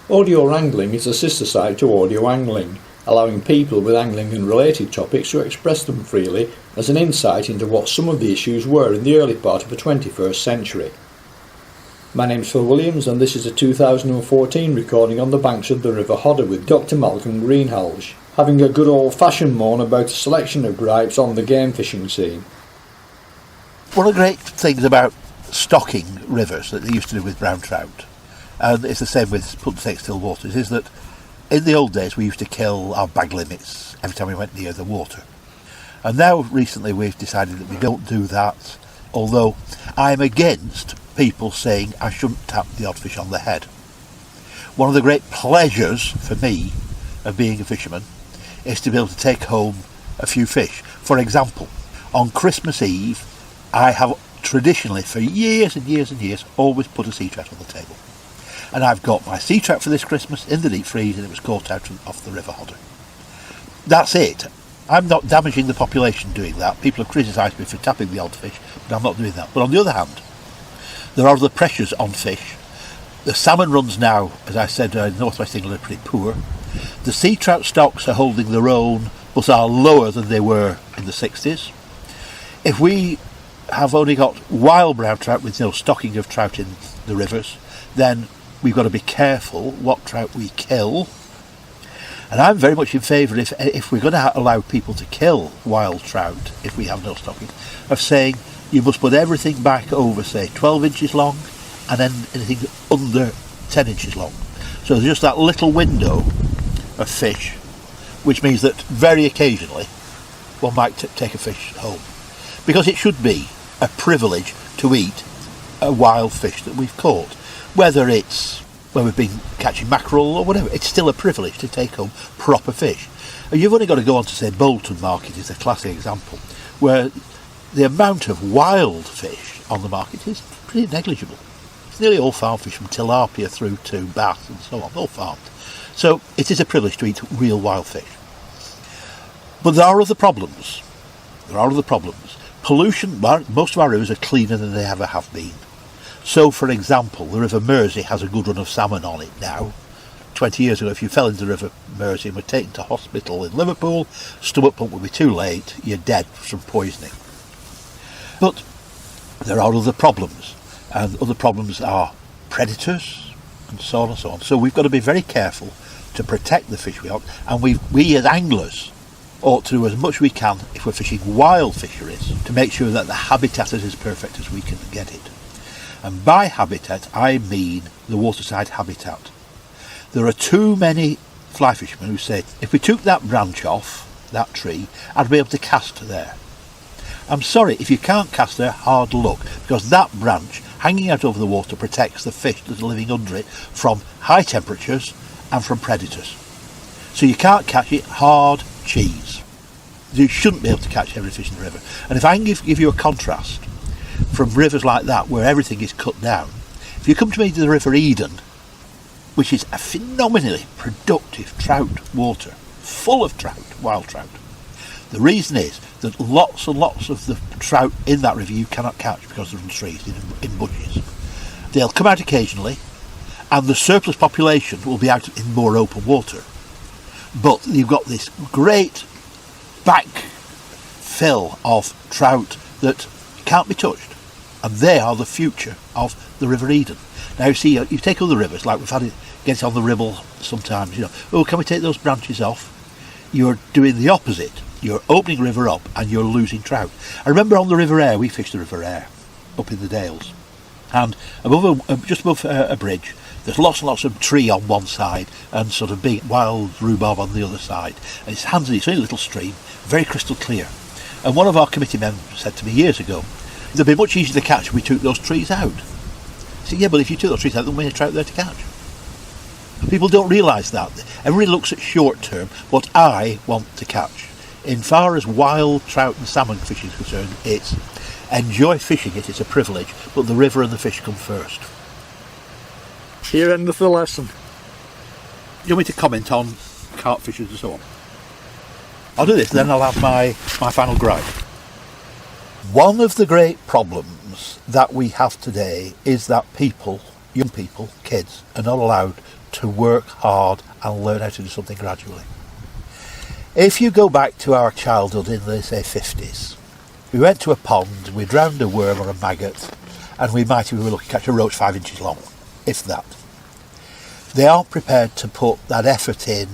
Audio wrangling is a sister site to audio angling, allowing people with angling and related topics to express them freely as an insight into what some of the issues were in the early part of the 21st century. My name's Phil Williams and this is a 2014 recording on the banks of the River Hodder with Dr Malcolm Greenhalge, having a good old-fashioned moan about a selection of gripes on the game fishing scene. One of the great things about stocking rivers that they used to do with brown trout, and it's the same with punt take still waters, is that in the old days we used to kill our bag limits every time we went near the water. And now recently we've decided that we don't do that, although I'm against people saying I shouldn't tap the odd fish on the head. One of the great pleasures for me of being a fisherman is to be able to take home a few fish. For example, on Christmas Eve I have traditionally for years and years and years always put a sea trout on the table. And I've got my sea trout for this Christmas in the deep freeze and it was caught out off the River Hodder. That's it. I'm not damaging the population doing that. People have criticised me for tapping the odd fish, but I'm not doing that. But on the other hand, there are other pressures on fish. The salmon runs now, as I said, in North West England are pretty poor. The sea trout stocks are holding their own, but are lower than they were in the 60s. If we have only got wild brown trout with no stocking of trout in the rivers, then we've got to be careful what trout we kill. And I'm very much in favour, if we're going to allow people to kill wild trout, if we have no stocking, of saying you must put everything back over, say, 12 inches long, and then anything under 10 inches long. So there's just that little window of fish, which means that very occasionally one might take a fish home. Because it should be a privilege to eat a wild fish that we've caught. Whether it's when we've been catching mackerel or whatever, it's still a privilege to take home proper fish. And you've only got to go on to say Bolton Market is a classic example, where the amount of wild fish on the market is pretty negligible. It's nearly all farm fish from tilapia through to bass and so on, all farmed. So it is a privilege to eat real wild fish. But there are other problems. Pollution, most of our rivers are cleaner than they ever have been. So, for example, the River Mersey has a good run of salmon on it now. 20 years ago, if you fell into the River Mersey and were taken to hospital in Liverpool, stomach pump would be too late, you're dead from poisoning. But there are other problems, and other problems are predators, and so on and so on. So we've got to be very careful to protect the fish we hunt, and we as anglers ought to do as much as we can, if we're fishing wild fisheries, to make sure that the habitat is as perfect as we can get it. And by habitat, I mean the waterside habitat. There are too many fly fishermen who say, if we took that branch off, that tree, I'd be able to cast there. I'm sorry, if you can't cast there, hard luck, because that branch hanging out over the water protects the fish that are living under it from high temperatures and from predators. So you can't catch it, hard cheese. You shouldn't be able to catch every fish in the river. And if I can give you a contrast from rivers like that where everything is cut down, if you come to me to the River Eden, which is a phenomenally productive trout water, full of trout, wild trout, the reason is that lots and lots of the trout in that river you cannot catch because they're in trees, in bushes. They'll come out occasionally, and the surplus population will be out in more open water. But you've got this great backfill of trout that can't be touched, and they are the future of the River Eden. Now you see, you take other rivers, like we've had it get on the Ribble sometimes, oh, can we take those branches off? You're doing the opposite. You're opening the river up and you're losing trout. I remember on the River Aire, we fished the River Aire up in the Dales, and just above a bridge, there's lots and lots of tree on one side and sort of big wild rhubarb on the other side. And it's handsy, it's only a little stream, very crystal clear. And one of our committee members said to me years ago, it'd be much easier to catch if we took those trees out. I said, yeah, but if you took those trees out, there'll be a trout there to catch. People don't realise that. Everybody looks at short term, what I want to catch. In far as wild trout and salmon fishing is concerned, it's enjoy fishing it, it's a privilege, but the river and the fish come first. Here endeth the lesson. You want me to comment on carp fishers and so on? I'll do this, then I'll have my final gripe. One of the great problems that we have today is that people, young people, kids, are not allowed to work hard and learn how to do something gradually. If you go back to our childhood in the, say, 50s, we went to a pond, we drowned a worm or a maggot, and we might, if we were lucky, catch a roach 5 inches long, if that. They aren't prepared to put that effort in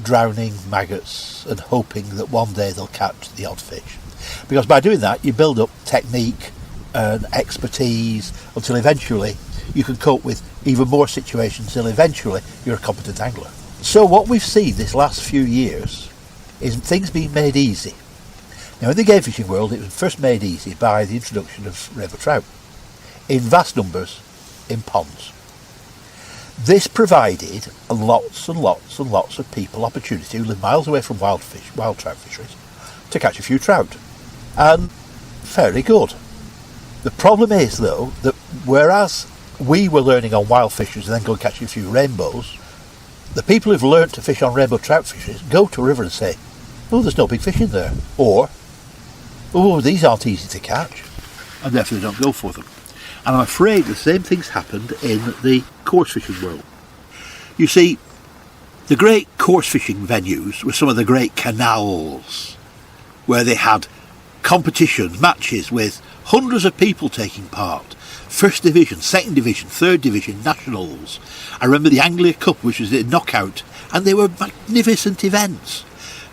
drowning maggots and hoping that one day they'll catch the odd fish. Because by doing that, you build up technique and expertise until eventually you can cope with even more situations until eventually you're a competent angler. So what we've seen this last few years is things being made easy. Now in the game fishing world, it was first made easy by the introduction of rainbow trout in vast numbers in ponds. This provided lots and lots and lots of people opportunity who live miles away from wild trout fisheries to catch a few trout, and fairly good. The problem is though that whereas we were learning on wild fisheries and then go and catch a few rainbows, the people who've learnt to fish on rainbow trout fisheries go to a river and say, oh, there's no big fish in there, or oh, these aren't easy to catch, and therefore they don't go for them. And I'm afraid the same thing's happened in the coarse fishing world. You see, the great coarse fishing venues were some of the great canals where they had competitions, matches with hundreds of people taking part. First division, second division, third division, nationals. I remember the Anglia Cup, which was a knockout, and they were magnificent events.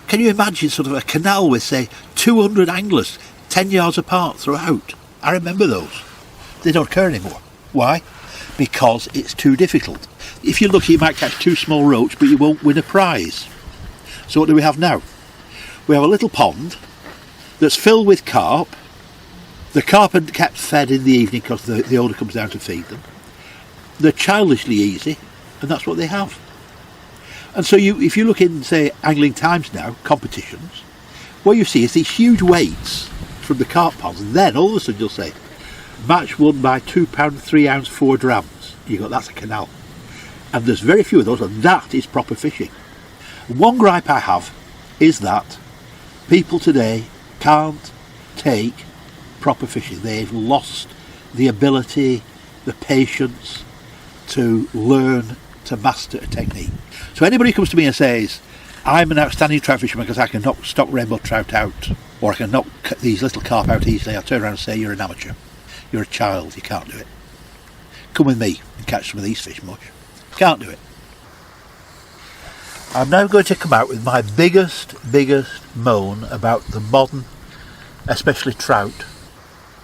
Can you imagine sort of a canal with, say, 200 anglers 10 yards apart throughout? I remember those. They don't occur anymore. Why? Because it's too difficult. If you're lucky, you might catch 2 small roach, but you won't win a prize. So what do we have now? We have a little pond that's filled with carp. The carp are kept fed in the evening because the owner comes down to feed them. They're childishly easy, and that's what they have. And so if you look in, say, Angling Times now, competitions, what you see is these huge weights from the carp ponds, and then all of a sudden you'll say, match won by 2 pound 3 ounce 4 drams. You go, that's a canal. And there's very few of those, and that is proper fishing. One gripe I have is that people today can't take proper fishing. They've lost the ability, the patience to learn to master a technique. So anybody who comes to me and says, I'm an outstanding trout fisherman because I can knock stock rainbow trout out, or I can knock these little carp out easily, I'll turn around and say, you're an amateur. You're a child, you can't do it. Come with me and catch some of these fish much. Can't do it. I'm now going to come out with my biggest moan about the modern, especially trout,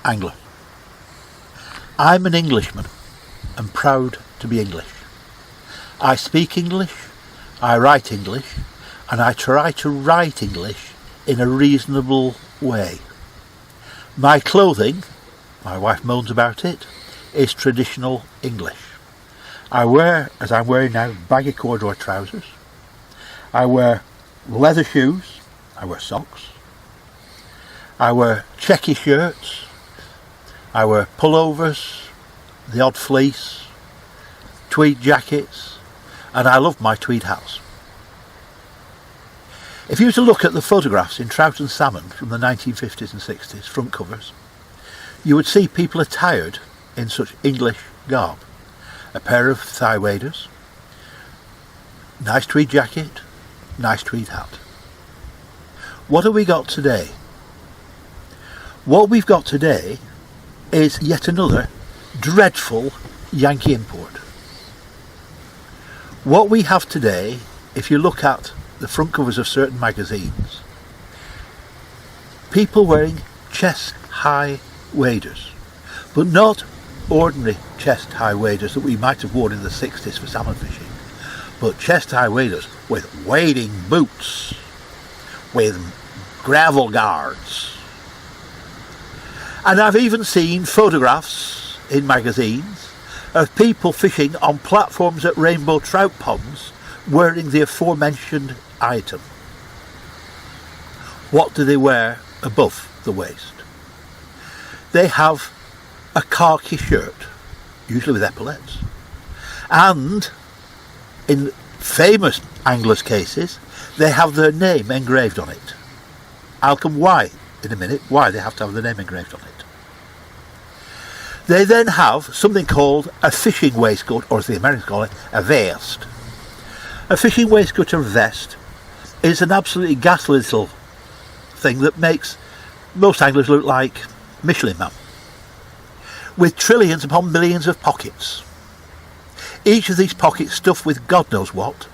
angler. I'm an Englishman and proud to be English. I speak English, I write English, and I try to write English in a reasonable way. My clothing, my wife moans about it, is traditional English. I wear, as I'm wearing now, baggy corduroy trousers. I wear leather shoes. I wear socks. I wear checky shirts. I wear pullovers, the odd fleece, tweed jackets, and I love my tweed hats. If you were to look at the photographs in Trout and Salmon from the 1950s and 60s, front covers, you would see people attired in such English garb. A pair of thigh waders, nice tweed jacket, nice tweed hat. What have we got today? What we've got today is yet another dreadful Yankee import. What we have today, if you look at the front covers of certain magazines, people wearing chest-high waders, but not ordinary chest-high waders that we might have worn in the 60s for salmon fishing, but chest-high waders with wading boots, with gravel guards. And I've even seen photographs in magazines of people fishing on platforms at rainbow trout ponds wearing the aforementioned item. What do they wear above the waist? They have a khaki shirt, usually with epaulets, and in famous anglers' cases they have their name engraved on it. I'll come why in a minute, why they have to have their name engraved on it. They then have something called a fishing waistcoat, or as the Americans call it, a vest. A fishing waistcoat or vest is an absolutely ghastly little thing that makes most anglers look like Michelin Man, with trillions upon millions of pockets. Each of these pockets stuffed with God knows what,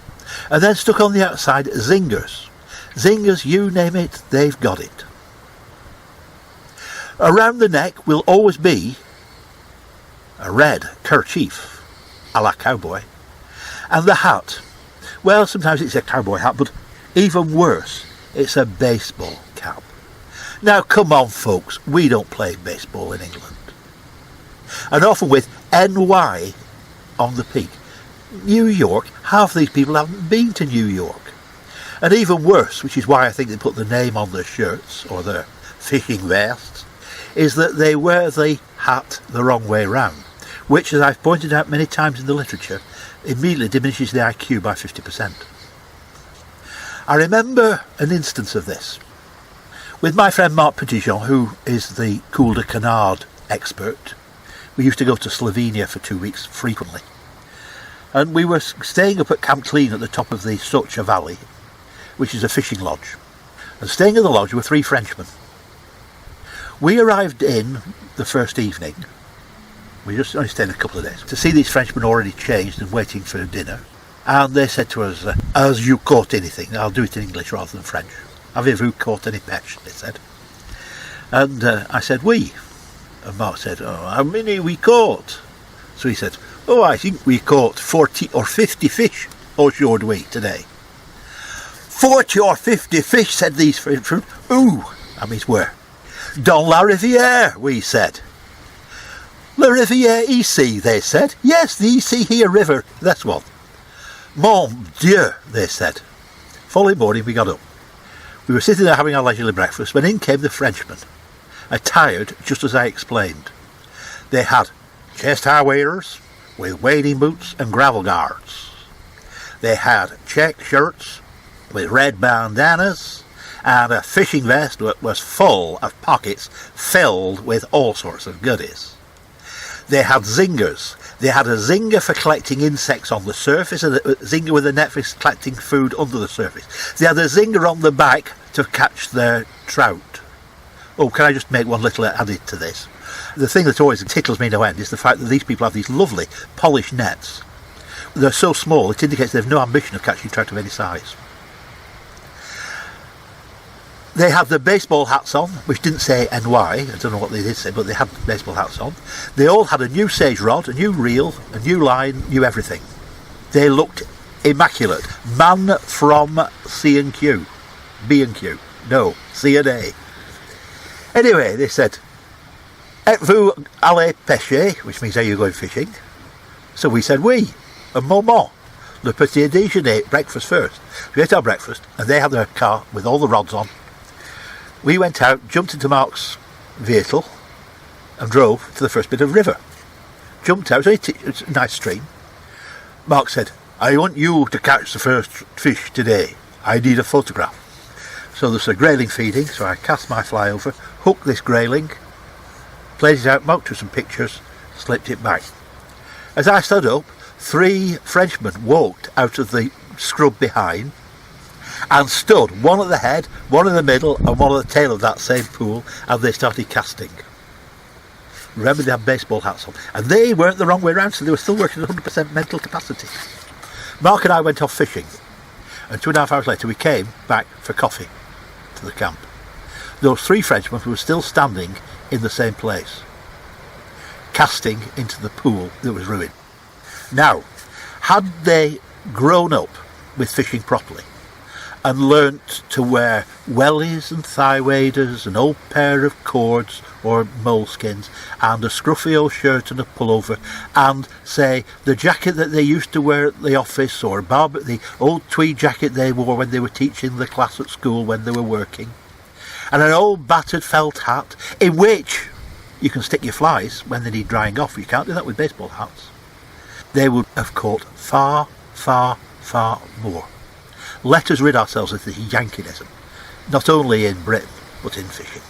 and then stuck on the outside zingers. Zingers, you name it, they've got it. Around the neck will always be a red kerchief, a la cowboy, and the hat, well, sometimes it's a cowboy hat, but even worse, it's a baseball cap. Now come on folks, we don't play baseball in England. And often with NY on the peak. New York, half these people haven't been to New York. And even worse, which is why I think they put the name on their shirts or their fishing vests, is that they wear the hat the wrong way round, which, as I've pointed out many times in the literature, immediately diminishes the IQ by 50%. I remember an instance of this with my friend Mark Petitjean, who is the Coul de Canard expert. We used to go to Slovenia for 2 weeks frequently, and we were staying up at Camp Clean at the top of the Socha Valley, which is a fishing lodge, and staying in the lodge were 3 Frenchmen. We arrived in the first evening. We just only stayed a couple of days to see these Frenchmen already changed and waiting for dinner, and they said to us, "Has you caught anything?" I'll do it in English rather than French. "Avez-vous caught any pêche?" they said. And I said, "Oui." And Mark said, "Oh, how many we caught?" So he said, "Oh, I think we caught 40 or 50 fish ashore we today." 40 or 50 fish, said these Frenchmen. Ooh, I mean, where? "Dans la rivière," we said. "La rivière ici," they said. "Yes, the ici here river, that's one." "Mon Dieu," they said. Following morning we got up. We were sitting there having our leisurely breakfast when in came the Frenchmen, attired just as I explained. They had chest high waders with wading boots and gravel guards. They had check shirts with red bandanas and a fishing vest that was full of pockets filled with all sorts of goodies. They had zingers. They had a zinger for collecting insects on the surface and a zinger with a net for collecting food under the surface. They had a zinger on the back to catch their trout. Oh, can I just make one little added to this? The thing that always tickles me no end is the fact that these people have these lovely polished nets. They're so small it indicates they have no ambition of catching trout of any size. They had the baseball hats on, which didn't say NY, I don't know what they did say, but they had baseball hats on. They all had a new sage rod, a new reel, a new line, new everything. They looked immaculate. Man from C&Q. B&Q. No, C&A. Anyway, they said, "Êtes-vous allez pêcher?" which means, "Are you going fishing?" So we said, "Oui, un moment. Le petit déjeuner," breakfast first. We ate our breakfast, and they had their car with all the rods on. We went out, jumped into Mark's vehicle, and drove to the first bit of river. Jumped out, it's a nice stream. Mark said, "I want you to catch the first fish today. I need a photograph." So there's a grayling feeding, so I cast my fly over, hooked this grayling, played it out, Mark took some pictures, slipped it back. As I stood up, 3 Frenchmen walked out of the scrub behind and stood, one at the head, one in the middle and one at the tail of that same pool, and they started casting. Remember, they had baseball hats on, and they weren't the wrong way around, so they were still working at 100% mental capacity. Mark and I went off fishing, and 2.5 hours later we came back for coffee to the camp. Those 3 Frenchmen were still standing in the same place, casting into the pool that was ruined. Now, had they grown up with fishing properly and learnt to wear wellies and thigh waders, an old pair of cords or moleskins, and a scruffy old shirt and a pullover, and, say, the jacket that they used to wear at the office, or the old tweed jacket they wore when they were teaching the class at school when they were working, and an old battered felt hat in which you can stick your flies when they need drying off. You can't do that with baseball hats. They would have caught far, far, far more. Let us rid ourselves of this Yankeeism, not only in Britain, but in fishing.